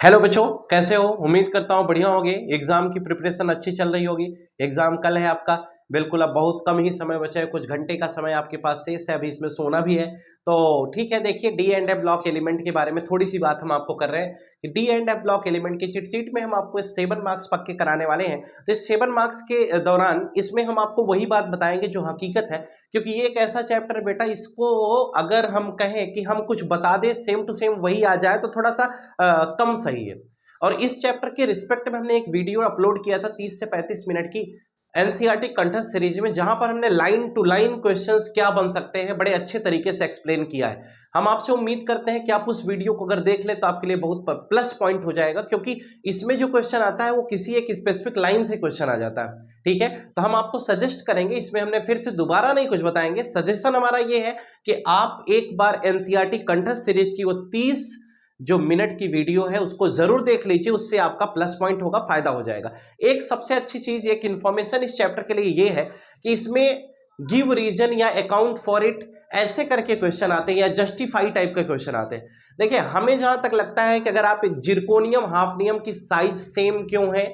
Hello बच्चों, कैसे हो? उम्मीद करता हूँ बढ़िया होगे। एग्जाम की प्रिपरेशन अच्छी चल रही होगी। एग्जाम कल है आपका। बिल्कुल, अब बहुत कम ही समय बचा है, कुछ घंटे का समय आपके पास शेष है। अभी इसमें सोना भी है तो ठीक है। देखिए, D and F block element के बारे में थोड़ी सी बात हम आपको कर रहे हैं कि D and F block element की चिट शीट में हम आपको 7 मार्क्स पक्के कराने वाले हैं। तो इस 7 मार्क्स के दौरान इसमें हम आपको वही बात बताएंगे जो हकीकत है, क्योंकि ये एक ऐसा चैप्टर है बेटा, इसको अगर हम कहें कि हम कुछ बता दें सेम टू सेम वही आ जाए तो थोड़ा सा कम सही है। और इस चैप्टर के रिस्पेक्ट में हमने एक वीडियो अपलोड किया था 30 से 35 मिनट की एनसीईआरटी कंठस्थ सीरीज में, जहां पर हमने लाइन टू लाइन क्वेश्चंस क्या बन सकते हैं बड़े अच्छे तरीके से एक्सप्लेन किया है। हम आपसे उम्मीद करते हैं कि आप उस वीडियो को अगर देख ले तो आपके लिए बहुत प्लस पॉइंट हो जाएगा, क्योंकि इसमें जो क्वेश्चन आता है वो किसी एक स्पेसिफिक लाइन से क्वेश्चन आ जाता है। ठीक है, तो हम आपको सजेस्ट करेंगे, इसमें हमने फिर से दोबारा नहीं कुछ बताएंगे। सजेशन हमारा ये है कि आप एक बार एनसीईआरटी कंठस्थ सीरीज की वो 30 जो मिनट की वीडियो है उसको जरूर देख लीजिए, उससे आपका प्लस पॉइंट होगा, फायदा हो जाएगा। एक सबसे अच्छी चीज, एक इंफॉर्मेशन इस चैप्टर के लिए ये है कि इसमें गिव रीजन या अकाउंट फॉर इट ऐसे करके क्वेश्चन आते हैं, या जस्टिफाई टाइप के क्वेश्चन आते हैं। देखिए, हमें जहां तक लगता है कि अगर आप एक जिरकोनियम हाफ नियम की साइज सेम क्यों है,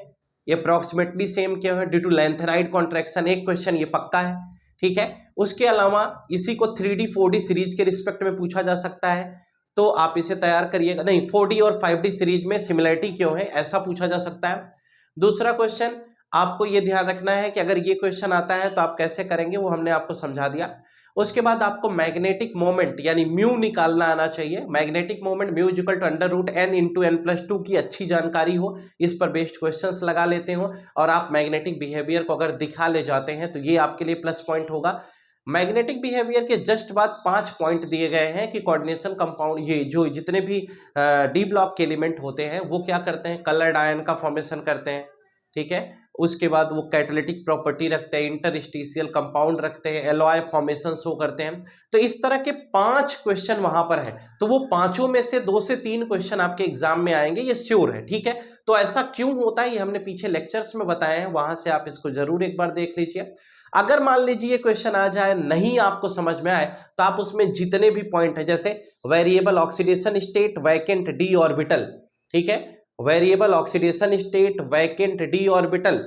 ये अप्रोक्सीमेटली सेम क्यों है, ड्यू टू लेंथेनाइड कॉन्ट्रैक्शन, एक क्वेश्चन ये पक्का है। ठीक है, उसके अलावा इसी को 3D 4D सीरीज के रिस्पेक्ट में पूछा जा सकता है, तो आप इसे तैयार करिएगा। नहीं, 4D और 5D सीरीज में सिमिलरिटी क्यों है, ऐसा पूछा जा सकता है। दूसरा क्वेश्चन आपको ये ध्यान रखना है कि अगर ये क्वेश्चन आता है तो आप कैसे करेंगे, वो हमने आपको समझा दिया। उसके बाद आपको मैग्नेटिक मोमेंट यानी म्यू निकालना आना चाहिए। Magnetic moment mu equal to under root n into n+2 की अच्छी जानकारी हो, इस पर बेस्ड क्वेश्चंस लगा लेते हो, और आप मैग्नेटिक बिहेवियर को अगर दिखा ले जाते हैं तो ये आपके लिए प्लस पॉइंट होगा। मैग्नेटिक बिहेवियर के जस्ट बाद 5 पॉइंट दिए गए हैं कि कोऑर्डिनेशन कंपाउंड, ये जो जितने भी डी ब्लॉक के एलिमेंट होते हैं वो क्या करते हैं, कलर्ड आयन का फॉर्मेशन करते हैं। ठीक है, उसके बाद वो कैटालिटिक प्रॉपर्टी रखते हैं, इंटरस्टिशियल कंपाउंड रखते हैं, एलॉय फॉर्मेशन शो करते हैं। तो इस तरह के 5 क्वेश्चन वहां पर है, तो वो पांचों में से 2 से 3 क्वेश्चन आपके एग्जाम में आएंगे, ये श्योर है। ठीक है, तो ऐसा क्यों होता है ये हमने पीछे लेक्चर्स में बताया है, वहां से आप इसको जरूर एक बार देख लीजिए। अगर मान लीजिए क्वेश्चन आ जाए, नहीं आपको समझ में आए, तो आप उसमें जितने भी पॉइंट है, जैसे variable oxidation state, vacant D orbital, ठीक है, variable oxidation state, vacant D orbital,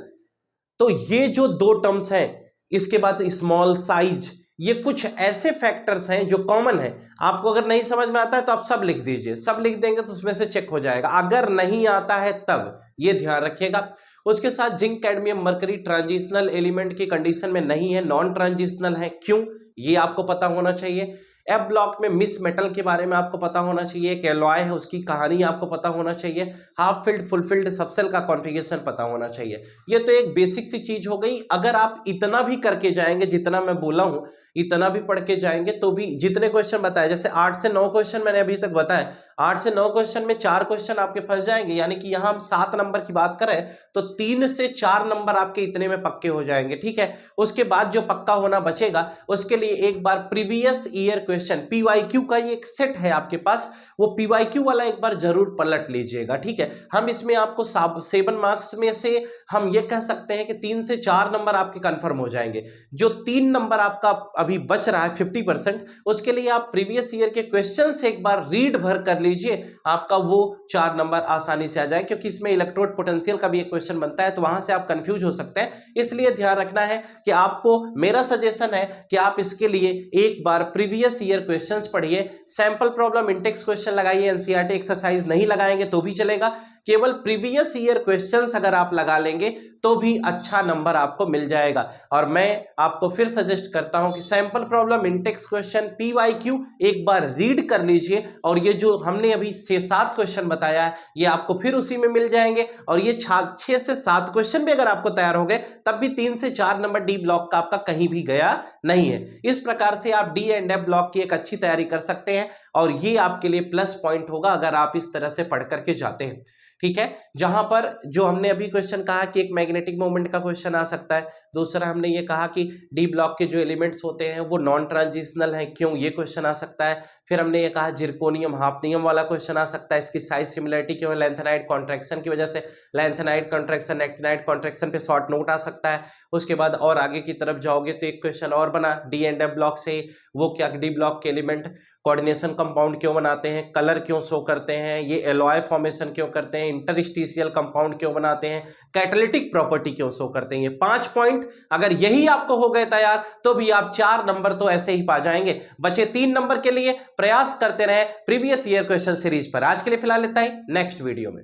तो ये जो 2 टर्म्स हैं, इसके बाद स्मॉल साइज, ये कुछ ऐसे फैक्टर्स हैं जो कॉमन है। आपको अगर नहीं समझ में आता है तो आप सब लिख दीजिए, सब लिख देंगे तो उसमें से चेक हो जाएगा। अगर नहीं आता है तब ये ध्यान रखिएगा। उसके साथ zinc, cadmium, mercury transitional element की कंडीशन में नहीं है, नॉन ट्रांजिशनल है, क्यों, ये आपको पता होना चाहिए। एफ ब्लॉक में मिस मेटल के बारे में आपको पता होना चाहिए, एक एलॉय है उसकी कहानी आपको पता होना चाहिए। Half filled full field subshell का कॉन्फ़िगरेशन पता होना चाहिए। ये तो एक बेसिक सी चीज हो गई। अगर आप इतना भी करके जाएंगे, जितना मैं बोला हूं इतना भी पढ़ के जाएंगे, तो भी जितने क्वेश्चन बताए, जैसे 8 से 9 क्वेश्चन मैंने अभी तक बताया, 8 से 9 क्वेश्चन में 4 क्वेश्चन आपके फंस जाएंगे, यानी कि यहां हम 7 नंबर की बात करें तो 3 से 4 नंबर आपके इतने में पक्के हो जाएंगे। ठीक है, उसके बाद जो पक्का होना बचेगा उसके लिए एक बार प्रीवियस ईयर क्वेश्चन पीवाईक्यू का ये एक सेट है आपके पास, वो पीवाईक्यू वाला एक बार जरूर पलट लीजिएगा। ठीक है, हम इसमें आपको 7 मार्क्स में से हम ये कह सकते हैं कि 3 से 4 नंबर आपके कंफर्म हो जाएंगे। जो 3 नंबर आपका अभी बच रहा है 50%, उसके लिए आप प्रीवियस ईयर के क्वेश्चन से एक बार रीड भर कर लीजिए, आपका वो 4 नंबर आसानी से आ जाए, क्योंकि इसमें इलेक्ट्रोड पोटेंशियल का भी एक क्वेश्चन बनता है, तो वहां से आप कंफ्यूज हो सकते हैं। इसलिए ध्यान रखना है कि आपको, मेरा सजेशन है कि आप इसके लिए एक बार प्रीवियस ईयर क्वेश्चंस पढ़िए, सैंपल प्रॉब्लम इंटेक्स क्वेश्चन लगाइए, एनसीईआरटी एक्सरसाइज नहीं लगाएंगे तो भी चलेगा, केवल प्रीवियस ईयर क्वेश्चंस अगर आप लगा लेंगे तो भी अच्छा नंबर आपको मिल जाएगा। और मैं आपको फिर सजेस्ट करता हूं कि sample problem Intex question PYQ एक बार रीड कर लीजिए, और ये जो हमने अभी 6-7 क्वेश्चन बताया है ये आपको फिर उसी में मिल जाएंगे, और ये 6 से 7 क्वेश्चन भी अगर आपको तैयार हो गए तब भी 3 से 4 नंबर डी ब्लॉक का आपका कहीं भी गया नहीं है। इस प्रकार से आप डी एंड एफ ब्लॉक की एक अच्छी तैयारी कर सकते हैं, और ये आपके लिए प्लस पॉइंट होगा अगर आप इस तरह से पढ़ करके जाते हैं। ठीक है, जहां पर जो हमने अभी क्वेश्चन कहा कि एक मैग्नेटिक मोमेंट का क्वेश्चन आ सकता है, दूसरा हमने ये कहा कि डी ब्लॉक के जो एलिमेंट्स होते हैं वो नॉन ट्रांजिशनल हैं, क्यों, ये क्वेश्चन आ सकता है। फिर हमने ये कहा जिरकोनियम हाफ नियम वाला क्वेश्चन आ सकता है, इसकी साइज सिमिलरिटी क्यों है, लेंथेनाइड कॉन्ट्रैक्शन की वजह से, लेंथेनाइड कॉन्ट्रैक्शन एक्टिनाइड कॉन्ट्रैक्शन पे शॉर्ट नोट आ सकता है। उसके बाद और आगे की तरफ जाओगे तो एक क्वेश्चन और बना डी एंड एफ ब्लॉक से, वो क्या, डी ब्लॉक के एलिमेंट कोऑर्डिनेशन कंपाउंड क्यों बनाते हैं, कलर क्यों शो करते हैं, ये एलॉय फॉर्मेशन क्यों करते हैं, इंटरस्टिशियल कंपाउंड क्यों बनाते हैं, कैटालिटिक प्रॉपर्टी क्यों शो करते हैं। ये 5 पॉइंट अगर यही आपको हो गए तैयार तो भी आप 4 नंबर तो ऐसे ही पा जाएंगे। बचे 3 नंबर के लिए प्रयास करते रहे प्रीवियस ईयर क्वेश्चन सीरीज पर। आज के लिए फिलहाल इतना ही, नेक्स्ट वीडियो में